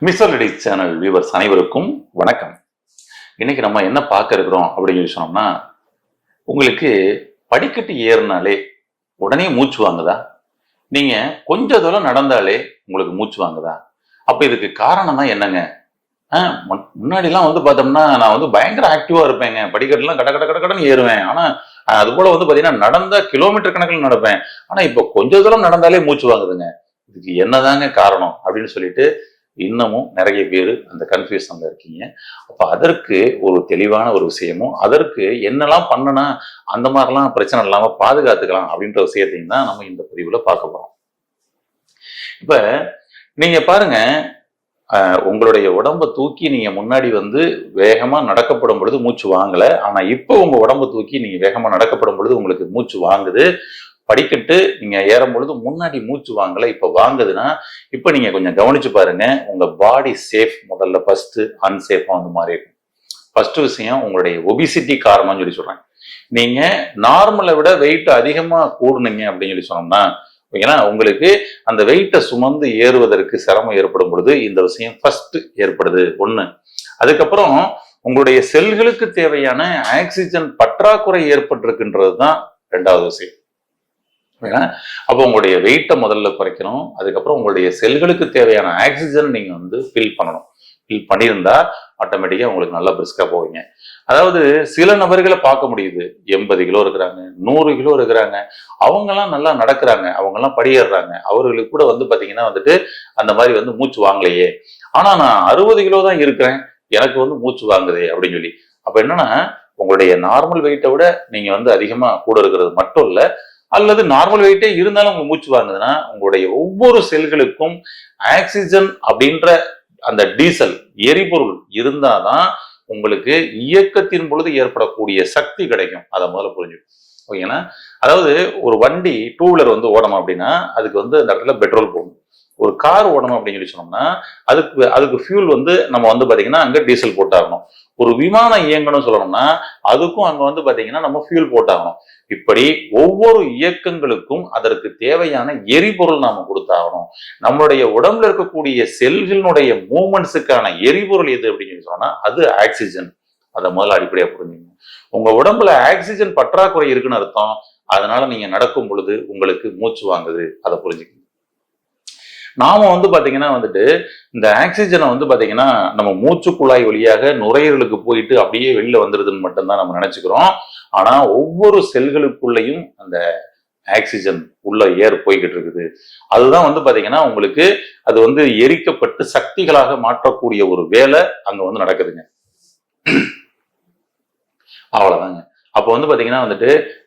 Mister ladies channel viewers அனைவருக்கும் வணக்கம். இன்னைக்கு நம்ம என்ன பார்க்க இருக்கிறோம் அப்படின்னு சொன்னோம்னா, உங்களுக்கு படிக்கட்டு ஏறினாலே உடனே மூச்சு வாங்குதா? நீங்க கொஞ்ச தூரம் நடந்தாலே உங்களுக்கு மூச்சு வாங்குதா? அப்ப இதுக்கு காரணம் தான் என்னங்க? முன்னாடி எல்லாம் பார்த்தோம்னா நான் பயங்கர ஆக்டிவா இருப்பேங்க. படிக்கட்டுலாம் கட கட கட கடன்னு ஏறுவேன். ஆனா அது போல பாத்தீங்கன்னா நடந்தா கிலோமீட்டர் கணக்கில் நடப்பேன். ஆனா இப்ப கொஞ்ச தூரம் நடந்தாலே மூச்சு வாங்குதுங்க. இதுக்கு என்னதாங்க காரணம் அப்படின்னு சொல்லிட்டு இன்னமும் நிறைய பேர் அந்த கன்ஃபியூஷன்ல இருக்கீங்க. அப்ப அதற்கு ஒரு தெளிவான ஒரு விஷயமும், அதற்கு என்னெல்லாம் பண்ணனா அந்த மாதிரிலாம் பிரச்சனை இல்லாம பாதுகாத்துக்கலாம் அப்படின்ற விஷயத்தையும் தான் நம்ம இந்த பதிவுல பார்க்க போறோம். இப்ப நீங்க பாருங்க, உங்களுடைய உடம்ப தூக்கி நீங்க முன்னாடி வேகமா நடக்கப்படும் பொழுது மூச்சு வாங்கல. ஆனா இப்போ உங்க உடம்ப தூக்கி நீங்க வேகமா நடக்கப்படும் பொழுது உங்களுக்கு மூச்சு வாங்குது. படிக்கட்டு நீங்க ஏறும் பொழுது முன்னாடி மூச்சு வாங்கல, இப்ப வாங்குதுன்னா இப்ப நீங்க கொஞ்சம் கவனிச்சு பாருங்க. உங்க பாடி சேஃப் முதல்ல ஃபர்ஸ்ட் அன்சேஃபா மாறி இருக்கும். ஃபர்ஸ்ட் விஷயம் உங்களுடைய ஒபிசிட்டி காரணம்னு சொல்றேன். நீங்க நார்மலை விட வெயிட் அதிகமா கூடுனீங்க அப்படின்னு சொன்னோம்னா, ஏன்னா உங்களுக்கு அந்த வெயிட்டை சுமந்து ஏறுவதற்கு சிரமம் ஏற்படும் பொழுது இந்த விஷயம் ஃபர்ஸ்ட் ஏற்படுது ஒண்ணு. அதுக்கப்புறம் உங்களுடைய செல்களுக்கு தேவையான ஆக்சிஜன் பற்றாக்குறை ஏற்பட்டிருக்குன்றது தான் ரெண்டாவது விஷயம். அப்போ உங்களுடைய வெயிட்டை முதல்ல குறைக்கணும். அதுக்கப்புறம் உங்களுடைய செல்களுக்கு தேவையான ஆக்சிஜன் நீங்க ஃபில் பண்ணணும். ஃபில் பண்ணியிருந்தா ஆட்டோமேட்டிக்கா உங்களுக்கு நல்லா பிரிஸ்கா போவீங்க. அதாவது சில நபர்களை பார்க்க முடியுது, 80 கிலோ இருக்கிறாங்க, 100 கிலோ இருக்கிறாங்க, அவங்க எல்லாம் நல்லா நடக்கிறாங்க, அவங்க எல்லாம் படியேறாங்க. அவர்களுக்கு கூட பாத்தீங்கன்னா அந்த மாதிரி மூச்சு வாங்கலையே. ஆனா நான் 60 கிலோ தான் இருக்கிறேன், எனக்கு மூச்சு வாங்குதே அப்படின்னு சொல்லி. அப்ப என்னன்னா, உங்களுடைய நார்மல் வெயிட்டை விட நீங்க அதிகமா கூட இருக்கிறது மட்டும் இல்ல, அல்லது நார்மல் வெயிட்டே இருந்தாலும் உங்க மூச்சு வாங்குதுன்னா உங்களுடைய ஒவ்வொரு செல்களுக்கும் ஆக்சிஜன் அப்படின்ற அந்த டீசல் எரிபொருள் இருந்தாதான் உங்களுக்கு இயக்கத்தின் பொழுது ஏற்படக்கூடிய சக்தி கிடைக்கும். அதை முதல்ல புரிஞ்சுக்கும். ஓகேங்களா? அதாவது ஒரு வண்டி 2 வீலர் ஓடணும் அப்படின்னா அதுக்கு அந்த இடத்துல பெட்ரோல் போடணும். ஒரு கார் ஓடணும் அப்படின்னு சொல்லி சொன்னோம்னா அதுக்கு ஃபியூல் நம்ம பாத்தீங்கன்னா அங்க டீசல் போட்டாகணும். ஒரு விமானம் இயங்கணும்னு சொல்லணும்னா அதுக்கும் அங்க பாத்தீங்கன்னா நம்ம ஃபியூல் போட்டாகணும். இப்படி ஒவ்வொரு இயக்கங்களுக்கும் அதற்கு தேவையான எரிபொருள் நாம கொடுத்தாகணும். நம்மளுடைய உடம்புல இருக்கக்கூடிய செல்களினுடைய மூவ்மெண்ட்ஸுக்கான எரிபொருள் எது அப்படின்னு சொன்னா அது ஆக்சிஜன். அதை முதல்ல அடிப்படையா புரிஞ்சுங்க. உங்க உடம்புல ஆக்சிஜன் பற்றாக்குறை இருக்குன்னு அர்த்தம். அதனால நீங்க நடக்கும் பொழுது உங்களுக்கு மூச்சு வாங்குது. அதை புரிஞ்சுக்கணும். நாம பாத்தீங்கன்னா இந்த ஆக்சிஜனை பாத்தீங்கன்னா நம்ம மூச்சு குழாய் வழியாக நுரையீரலுக்கு போயிட்டு அப்படியே வெளியில வந்துருதுன்னு மட்டும்தான் நம்ம நினைச்சுக்கிறோம். ஆனா ஒவ்வொரு செல்களுக்குள்ளேயும் அந்த ஆக்சிஜன் உள்ள ஏர் போய்கிட்டு இருக்குது. அதுதான் பாத்தீங்கன்னா உங்களுக்கு அது எரிக்கப்பட்டு சக்திகளாக மாற்றக்கூடிய ஒரு வேலை அங்க நடக்குதுங்க. அவ்வளவுதாங்க. அப்ப பாத்தீங்கன்னா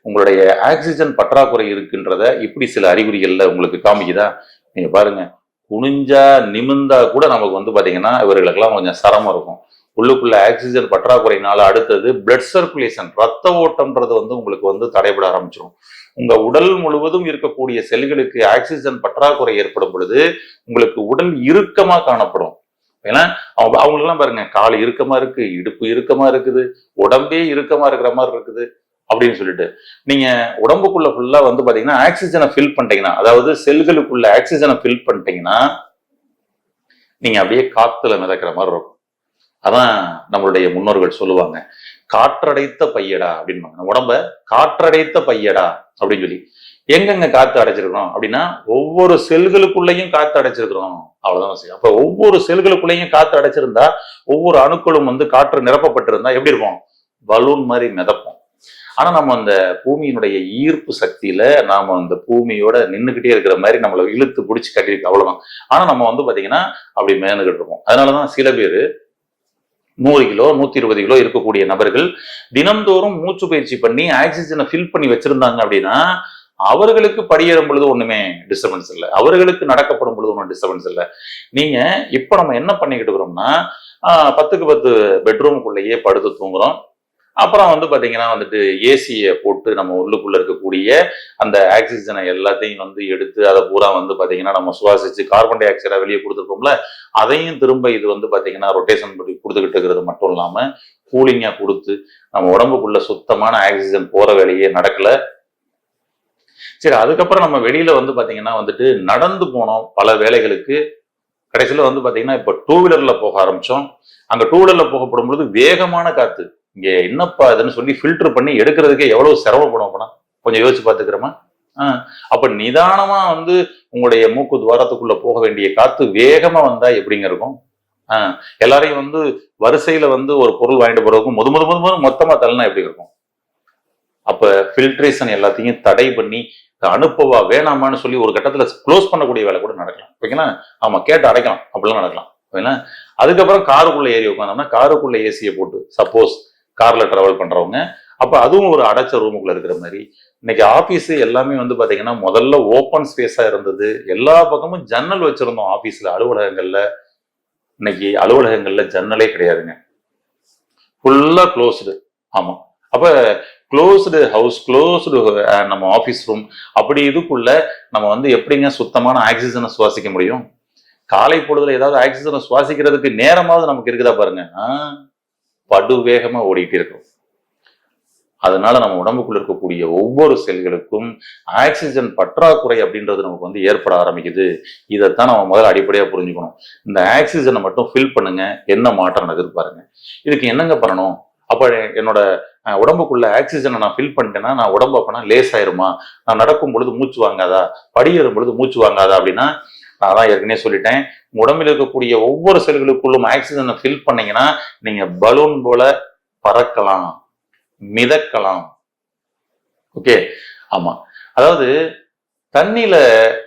உங்களுடைய ஆக்சிஜன் பற்றாக்குறை இருக்குன்றத இப்படி சில அறிகுறிகள்ல உங்களுக்கு காமிக்குதா? நீங்க பாருங்க, குனிஞ்சா நிமிந்தா கூட நமக்கு பாத்தீங்கன்னா இவர்களுக்கெல்லாம் கொஞ்சம் சிரமம் இருக்கும். உள்ளுக்குள்ள ஆக்சிஜன் பற்றாக்குறையினால அடுத்தது பிளட் சர்க்குலேஷன், ரத்த ஓட்டம்ன்றது உங்களுக்கு தடைபட ஆரம்பிச்சிடும். உங்க உடல் முழுவதும் இருக்கக்கூடிய செல்களுக்கு ஆக்சிஜன் பற்றாக்குறை ஏற்படும் பொழுது உங்களுக்கு உடல் இறுக்கமா காணப்படும். ஏன்னா அவங்களுக்கெல்லாம் பாருங்க, கால் இறுக்கமா இருக்கு, இடுப்பு இறுக்கமா இருக்குது, உடம்பே இறுக்கமா இருக்கிற மாதிரி இருக்குது அப்படின்னு சொல்லிட்டு நீங்க உடம்புக்குள்ள ஃபுல்லா பாத்தீங்கன்னா ஆக்சிஜனை ஃபில் பண்ணிட்டீங்கன்னா, அதாவது செல்களுக்குள்ள ஆக்சிஜனை ஃபில் பண்ணிட்டீங்கன்னா நீங்க அப்படியே காத்துல மிதக்கிற மாதிரி இருக்கும். அதான் நம்மளுடைய முன்னோர்கள் சொல்லுவாங்க, காற்றடைத்த பையடா அப்படின்னு. உடம்ப காற்றடைத்த பையடா அப்படின்னு சொல்லி எங்கெங்க காத்து அடைச்சிருக்கிறோம் அப்படின்னா ஒவ்வொரு செல்களுக்குள்ளேயும் காத்து அடைச்சிருக்கிறோம். அவ்வளவுதான் விஷயம். அப்ப ஒவ்வொரு செல்களுக்குள்ளேயும் காத்து அடைச்சிருந்தா ஒவ்வொரு அணுக்களும் காற்று நிரப்பப்பட்டிருந்தா எப்படி இருக்கும்? பலூன் மாதிரி மிதப்போம். ஆனா நம்ம அந்த பூமியினுடைய ஈர்ப்பு சக்தியில நாம அந்த பூமியோட நின்றுகிட்டே இருக்கிற மாதிரி நம்மளை இழுத்து பிடிச்சி கட்டிருக்கு. அவ்வளவுதான். ஆனா நம்ம பாத்தீங்கன்னா அப்படி மேனுகிட்டு இருப்போம். அதனாலதான் சில பேரு 100 கிலோ 120 கிலோ இருக்கக்கூடிய நபர்கள் தினம்தோறும் மூச்சு பயிற்சி பண்ணி ஆக்சிஜனை ஃபில் பண்ணி வச்சிருந்தாங்க அப்படின்னா அவர்களுக்கு படியேறும் பொழுது ஒண்ணுமே டிஸ்டர்பன்ஸ் இல்லை, அவர்களுக்கு நடக்கப்படும் பொழுது ஒன்றும் டிஸ்டர்பன்ஸ் இல்லை. நீங்க இப்ப நம்ம என்ன பண்ணிக்கிட்டு இருக்கிறோம்னா 10க்கு 10 பெட்ரூமுக்குள்ளேயே படுத்து தூங்குறோம். அப்புறம் பாத்தீங்கன்னா ஏசியை போட்டு நம்ம உள்ளுக்குள்ள இருக்கக்கூடிய அந்த ஆக்சிஜனை எல்லாத்தையும் எடுத்து அதை பூரா பாத்தீங்கன்னா நம்ம சுவாசிச்சு கார்பன் டை ஆக்சைடா வெளியே கொடுத்துருப்போம்ல, அதையும் திரும்ப இது பாத்தீங்கன்னா ரொட்டேஷன் பண்ணி கொடுத்துக்கிட்டு இருக்கிறது மட்டும் இல்லாம கூலிங்கா கொடுத்து நம்ம உடம்புக்குள்ள சுத்தமான ஆக்சிஜன் போற வேலையே நடக்கல. சரி, அதுக்கப்புறம் நம்ம வெளியில பாத்தீங்கன்னா நடந்து போனோம் பல வேலைகளுக்கு. கடைசியில வந்து பாத்தீங்கன்னா இப்ப டூ வீலர்ல போக ஆரம்பிச்சோம். அங்க டூ வீலர்ல போகப்படும் பொழுது வேகமான காத்து இங்க என்னப்பா இதுன்னு சொல்லி ஃபில்டர் பண்ணி எடுக்கிறதுக்கே எவ்வளவு சிரமப்படும் அப்படின்னா கொஞ்சம் யோசிச்சு பாத்துக்கிறோமா. அப்ப நிதானமா வந்து உங்களுடைய மூக்கு துவாரத்துக்குள்ள போக வேண்டிய காத்து வேகமா வந்தா எப்படிங்க இருக்கும். எல்லாரையும் வந்து வரிசையில வந்து ஒரு பொருள் வாங்கிட்டு போறதுக்கும் முது முது முது முது மொத்தமா தள்ளினா எப்படி இருக்கும். அப்ப ஃபில்ட்ரேஷன் எல்லாத்தையும் தடை பண்ணி அனுப்பவா வேணாமான்னு சொல்லி ஒரு கட்டத்துல க்ளோஸ் பண்ணக்கூடிய வேலை கூட நடக்கலாம். ஓகேங்களா. ஆமா, கேட்டு அடைக்கலாம், அப்படிலாம் நடக்கலாம். ஓகேங்களா. அதுக்கப்புறம் காருக்குள்ள ஏறி உட்காந்தோம்னா காருக்குள்ள ஏசியை போட்டு சப்போஸ் கார்ல டிராவல் பண்றவங்க அப்ப அதுவும் ஒரு அடைச்ச ரூமுக்குள்ள இருக்கிற மாதிரி. இன்னைக்கு ஆபீஸ் எல்லாமே வந்து பாத்தீங்கன்னா முதல்ல ஓப்பன் ஸ்பேஸா இருந்தது. எல்லா பக்கமும் ஜன்னல் வச்சிருந்தோம் ஆபீஸ்ல, அலுவலகங்கள்ல. இன்னைக்கு அலுவலகங்கள்ல ஜன்னலே கிடையாதுங்க, ஃபுல்லா க்ளோஸ்டு. ஆமா, அப்ப க்ளோஸ்டு ஹவுஸ், க்ளோஸ்டு நம்ம ஆபீஸ் ரூம், அப்படி இதுக்குள்ள நம்ம வந்து எப்படிங்க சுத்தமான ஆக்சிஜனை சுவாசிக்க முடியும். காலை பொழுதுல ஏதாவது ஆக்சிஜனை சுவாசிக்கிறதுக்கு நேரமாவது நமக்கு இருக்குதா பாருங்க. படு வேகமா ஓடிட்டு இருக்கும். அதனால நம்ம உடம்புக்குள்ள இருக்கக்கூடிய ஒவ்வொரு செல்களுக்கும் ஆக்சிஜன் பற்றாக்குறை அப்படின்றது நமக்கு வந்து ஏற்பட ஆரம்பிக்குது. இதைத்தான் நம்ம முதல்ல அடிப்படையா புரிஞ்சுக்கணும். இந்த ஆக்சிஜனை மட்டும் ஃபில் பண்ணுங்க, என்ன மாற்றம் நடக்குது பாருங்க. இதுக்கு என்னங்க பண்ணணும். அப்ப என்னோட உடம்புக்குள்ள ஆக்சிஜனை நான் ஃபில் பண்ணிட்டேன்னா நான் உடம்பு அப்பனா லேஸ் ஆயிருமா, நான் நடக்கும் பொழுது மூச்சு வாங்காதா, படியேறும் பொழுது மூச்சு வாங்காதா அப்படின்னா நான் தான் ஏற்கனவே சொல்லிட்டேன். உடம்பில் இருக்கக்கூடிய ஒவ்வொரு செல்களுக்குள்ளும் ஆக்சிஜனை ஃபில் பண்ணீங்கன்னா நீங்க பலூன் போல பறக்கலாம், மிதக்கலாம். ஓகே. ஆமா, அதாவது தண்ணியில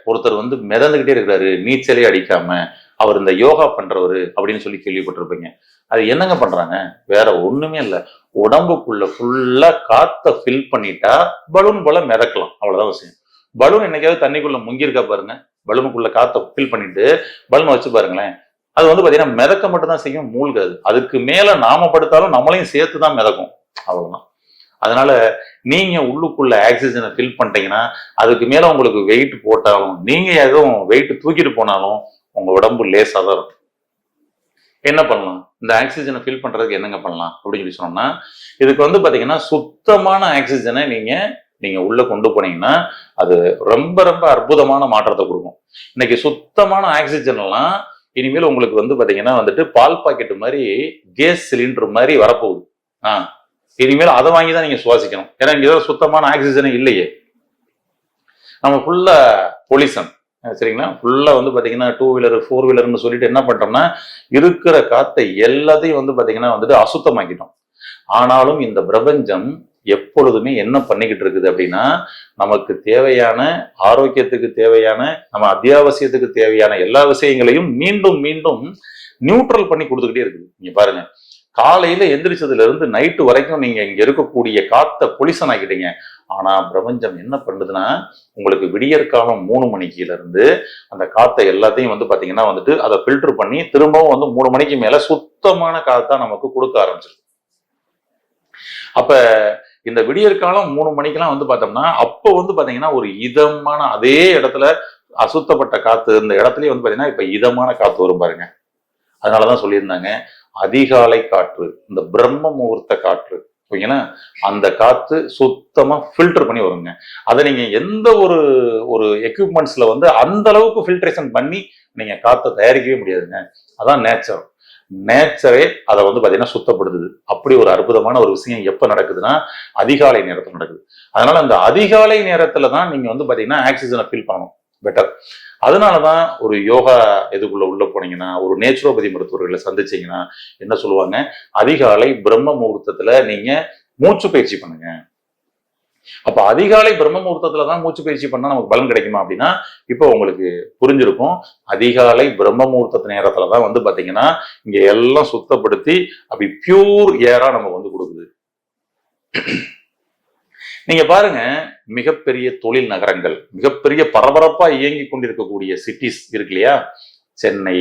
ஒருத்தர் வந்து மிதந்துகிட்டே இருக்கிறாரு, நீச்சலே அடிக்காம, அவர் இந்த யோகா பண்றவரு அப்படின்னு சொல்லி கேள்விப்பட்டிருப்பீங்க. அது என்னங்க பண்றாங்க, வேற ஒண்ணுமே இல்ல, உடம்புக்குள்ள ஃபுல்லா காத்த ஃபில் பண்ணிட்டா பலூன் போல மிதக்கலாம், அவ்வளவுதான் விஷயம். பலூன் என்னைக்காவது தண்ணிக்குள்ள முங்கியிருக்கா பாருங்க. பலூனுக்குள்ள காத்த ஃபில் பண்ணிட்டு பலூன் வச்சு பாருங்களேன், அது வந்து பாத்தீங்கன்னா மிதக்க மட்டும் தான் செய்யும், மூழ்காது. அதுக்கு மேல நாம படுத்தாலும் நம்மளையும் சேர்த்துதான் மிதக்கும், அவ்வளவுதான். அதனால நீங்க உள்ளுக்குள்ள ஆக்சிஜனை ஃபில் பண்ணிட்டீங்கன்னா அதுக்கு மேல உங்களுக்கு வெயிட் போட்டாலும் நீங்க எதுவும் வெயிட் தூக்கிட்டு போனாலும் உங்க உடம்பு லேசா தான் இருக்கும். என்ன பண்ணலாம், இந்த ஆக்சிஜனை ஃபில் பண்றதுக்கு என்னங்க பண்ணலாம் அப்படின்னு சொல்லி சொன்னோம்னா, இதுக்கு வந்து பாத்தீங்கன்னா சுத்தமான ஆக்சிஜனை நீங்க உள்ள கொண்டு போனீங்கன்னா அது ரொம்ப ரொம்ப அற்புதமான மாற்றத்தை கொடுக்கும். இன்னைக்கு சுத்தமான ஆக்சிஜன் எல்லாம் இனிமேல் உங்களுக்கு வந்து பாத்தீங்கன்னா வந்துட்டு பால் பாக்கெட் மாதிரி கேஸ் சிலிண்டர் மாதிரி வரப்போகுது. இனிமேல் அதை வாங்கி தான் நீங்க சுவாசிக்கணும். ஏன்னா இங்க சுத்தமான ஆக்சிஜனே இல்லையே, நம்ம ஃபுல்லா பொல்யூஷன். சரிங்களா. ஃபுல்லா வந்து பாத்தீங்கன்னா டூ வீலர் ஃபோர் வீலர்னு சொல்லிட்டு என்ன பண்றோம்னா இருக்கிற காத்தை எல்லாத்தையும் வந்து பாத்தீங்கன்னா வந்துட்டு அசுத்தமாக்கிட்டோம். ஆனாலும் இந்த பிரபஞ்சம் எப்பொழுதுமே என்ன பண்ணிக்கிட்டு இருக்குது அப்படின்னா நமக்கு தேவையான ஆரோக்கியத்துக்கு தேவையான நம்ம அத்தியாவசியத்துக்கு தேவையான எல்லா விஷயங்களையும் மீண்டும் மீண்டும் நியூட்ரல் பண்ணி கொடுத்துக்கிட்டே இருக்குது. நீங்க பாருங்க, காலையில எந்திரிச்சதுல இருந்து நைட்டு வரைக்கும் நீங்க இங்க இருக்கக்கூடிய காத்த பொலிசன் ஆக்கிட்டீங்க. ஆனா பிரபஞ்சம் என்ன பண்ணுதுன்னா உங்களுக்கு விடியற்காலம் 3 மணிக்குல இருந்து அந்த காத்தை எல்லாத்தையும் வந்து பாத்தீங்கன்னா வந்துட்டு அதை ஃபில்டர் பண்ணி திரும்பவும் வந்து 3 மணிக்கு மேல சுத்தமான காத்தா நமக்கு கொடுக்க ஆரம்பிச்சிருக்கு. அப்ப இந்த விடியற்காலம் 3 மணிக்கெல்லாம் வந்து பார்த்தோம்னா அப்போ வந்து பாத்தீங்கன்னா ஒரு இதமான அதே இடத்துல அசுத்தப்பட்ட காத்து இந்த இடத்துலயே வந்து பாத்தீங்கன்னா இப்ப இதமான காத்து வரும் பாருங்க. அதனாலதான் சொல்லியிருந்தாங்க அதிகாலை காற்று, இந்த பிரம்ம முகூர்த்த காற்று, ஓகேங்களா, அந்த காத்து சுத்தமா ஃபில்டர் பண்ணி வருங்க. அதை நீங்க எந்த ஒரு எக்யூப்மெண்ட்ஸ்ல வந்து அந்த அளவுக்கு ஃபில்ட்ரேஷன் பண்ணி நீங்க காத்தை தயாரிக்கவே முடியாதுங்க. அதான் நேச்சர். நேச்சரே அதை வந்து பாத்தீங்கன்னா சுத்தப்படுத்துது. அப்படி ஒரு அற்புதமான ஒரு விஷயம் எப்ப நடக்குதுன்னா அதிகாலை நேரத்துல நடக்குது. அதனால அந்த அதிகாலை நேரத்துல தான் நீங்க வந்து பாத்தீங்கன்னா ஆக்சிஜனை ஃபீல் பண்ணணும் பெட்டர். அதனாலதான் ஒரு யோகா உள்ள போனீங்கன்னா ஒரு நேச்சுரோபதி மருத்துவர்களை சந்திச்சீங்கன்னா என்ன சொல்லுவாங்க, அதிகாலை பிரம்ம முகூர்த்தத்துல நீங்க மூச்சு பயிற்சி பண்ணுங்க. அப்ப அதிகாலை பிரம்ம முகூர்த்தத்துலதான் மூச்சு பயிற்சி பண்ணா நமக்கு பலன் கிடைக்குமா அப்படின்னா இப்போ உங்களுக்கு புரிஞ்சிருக்கும். அதிகாலை பிரம்ம முகூர்த்த நேரத்துலதான் வந்து பாத்தீங்கன்னா இங்க எல்லாம் சுத்தப்படுத்தி அப்படி பியூர் ஏரா நமக்கு வந்து கொடுக்குது. நீங்க பாருங்க, மிகப்பெரிய தொழில் நகரங்கள், மிகப்பெரிய பரபரப்பா இயங்கி கொண்டிருக்கக்கூடிய சிட்டிஸ் இருக்கு இல்லையா, சென்னை,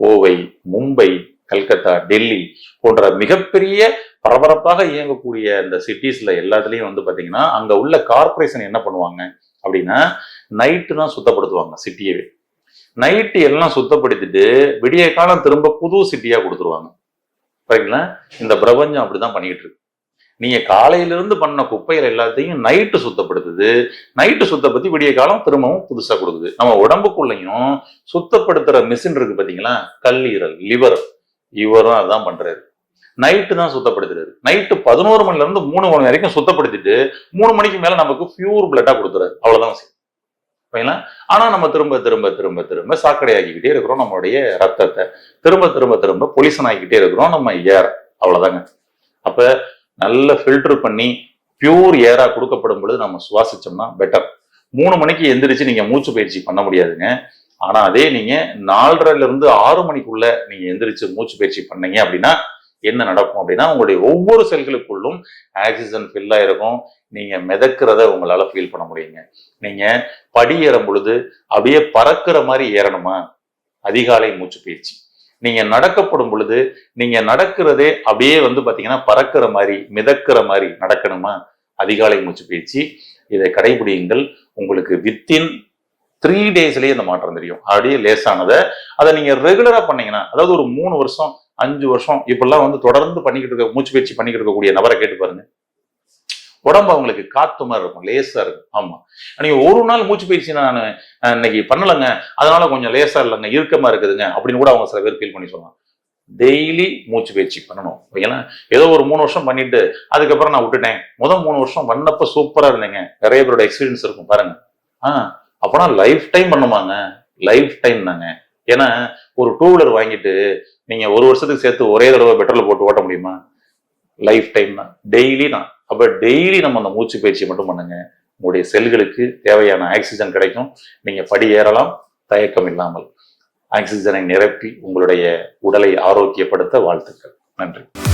கோவை, மும்பை, கல்கத்தா, டெல்லி போன்ற மிகப்பெரிய பரபரப்பாக இயங்கக்கூடிய இந்த சிட்டிஸ்ல எல்லாத்துலயும் வந்து பாத்தீங்கன்னா அங்க உள்ள கார்பரேஷன் என்ன பண்ணுவாங்க அப்படின்னா நைட்டு தான் சுத்தப்படுத்துவாங்க சிட்டியவே. நைட்டு எல்லாம் சுத்தப்படுத்திட்டு விடிய காலம் திரும்ப புது சிட்டியா கொடுத்துருவாங்க. சரிங்களா. இந்த பிரபஞ்சம் அப்படிதான் பண்ணிட்டு இருக்கு. நீங்க காலையிலிருந்து பண்ண குப்பைகள் எல்லாத்தையும் நைட்டு சுத்தப்படுத்துது. நைட்டு சுத்தப்படுத்தி விடிய காலம் திரும்பவும் புதுசா கொடுக்குது. நம்ம உடம்புக்குள்ளயும் சுத்தப்படுத்துற மிஷின் இருக்கு பாத்தீங்களா, கல்லீரல், லிவர், இவரும் அதான் பண்றாரு. நைட்டு தான் சுத்தப்படுத்துறாரு. நைட்டு 11 மணில இருந்து 3 மணி வரைக்கும் சுத்தப்படுத்திட்டு 3 மணிக்கு மேல நமக்கு பியூர் பிளட்டா கொடுத்துறாரு. அவ்வளவுதான். ஆனா நம்ம திரும்ப திரும்ப திரும்ப திரும்ப சாக்கடையாக்கிக்கிட்டே இருக்கிறோம் நம்மளுடைய ரத்தத்தை. திரும்ப திரும்ப திரும்ப பொலிசன் ஆக்கிக்கிட்டே இருக்கிறோம் நம்ம ஏர். அவ்வளவுதாங்க. அப்ப நல்ல ஃபில்டர் பண்ணி பியூர் ஏரா கொடுக்கப்படும் பொழுது நம்ம சுவாசிச்சோம்னா பெட்டர். 3 மணிக்கு எந்திரிச்சு நீங்க மூச்சு பயிற்சி பண்ண முடியாதுங்க. ஆனா அதே நீங்க 4:30ல இருந்து 6 மணிக்குள்ள நீங்க எந்திரிச்சு மூச்சு பயிற்சி பண்ணீங்க அப்படின்னா என்ன நடக்கும் அப்படின்னா, உங்களுடைய ஒவ்வொரு செல்களுக்குள்ளும் ஆக்சிஜன் ஃபில் ஆயிருக்கும். நீங்க மிதக்கிறத உங்களால ஃபீல் பண்ண முடியுங்க. நீங்க படி ஏறும் பொழுது அப்படியே பறக்கிற மாதிரி ஏறணுமா, அதிகாலை மூச்சு பயிற்சி. நீங்க நடக்கப்படும் பொழுது நீங்க நடக்கிறதே அப்படியே பாத்தீங்கன்னா பறக்கிற மாதிரி மிதக்கிற மாதிரி நடக்கணுமா, அதிகாலை மூச்சு பயிற்சி. இதை கடைபிடியுங்கள். உங்களுக்கு வித்தின் 3 டேஸ்லயே இந்த மாற்றம் தெரியும். அப்படியே லேசானதை அதை நீங்க ரெகுலரா பண்ணீங்கன்னா, அதாவது ஒரு 3 வருஷம் 5 வருஷம் இப்பெல்லாம் தொடர்ந்து பண்ணிக்கிட்டு இருக்க மூச்சு பயிற்சி பண்ணிக்கிட்டு இருக்கக்கூடிய நபரை கேட்டு பாருங்க. உடம்பு அவங்களுக்கு காத்து மாதிரி இருக்கும், லேசா இருக்கும். ஆமா, நீங்க ஒரு நாள் மூச்சு பயிற்சி நான் இன்னைக்கு பண்ணலங்க, அதனால கொஞ்சம் லேசா இல்லைங்க, இறுக்கமா இருக்குதுங்க அப்படின்னு கூட அவங்க சில பேர் ஃபீல் பண்ணி சொல்லலாம். டெய்லி மூச்சு பயிற்சி பண்ணணும். ஓகேங்களா? ஏதோ ஒரு 3 வருஷம் பண்ணிட்டு அதுக்கப்புறம் நான் விட்டுட்டேன். 3 வருஷம் பண்ணப்ப சூப்பரா இருந்தேங்க. நிறைய பேரோட எக்ஸ்பீரியன்ஸ் இருக்கும் பாருங்க. அப்பனா லைஃப் டைம் பண்ணுமாங்க. லைஃப் டைம் தாங்க. ஏன்னா ஒரு 2 வீலர் வாங்கிட்டு நீங்க 1 வருஷத்துக்கு சேர்த்து ஒரே தடவை பெட்ரோல் போட்டு ஓட்ட முடியுமா? லைஃப் டைம் தான், டெய்லி தான். அப்ப டெய்லி நம்ம அந்த மூச்சு பயிற்சி மட்டும் பண்ணுங்க. உங்களுடைய செல்களுக்கு தேவையான ஆக்சிஜன் கிடைக்கும். நீங்க படி ஏறலாம் தயக்கம் இல்லாமல். ஆக்சிஜனை நிரப்பி உங்களுடைய உடலை ஆரோக்கியப்படுத்த வாழ்த்துக்கள். நன்றி.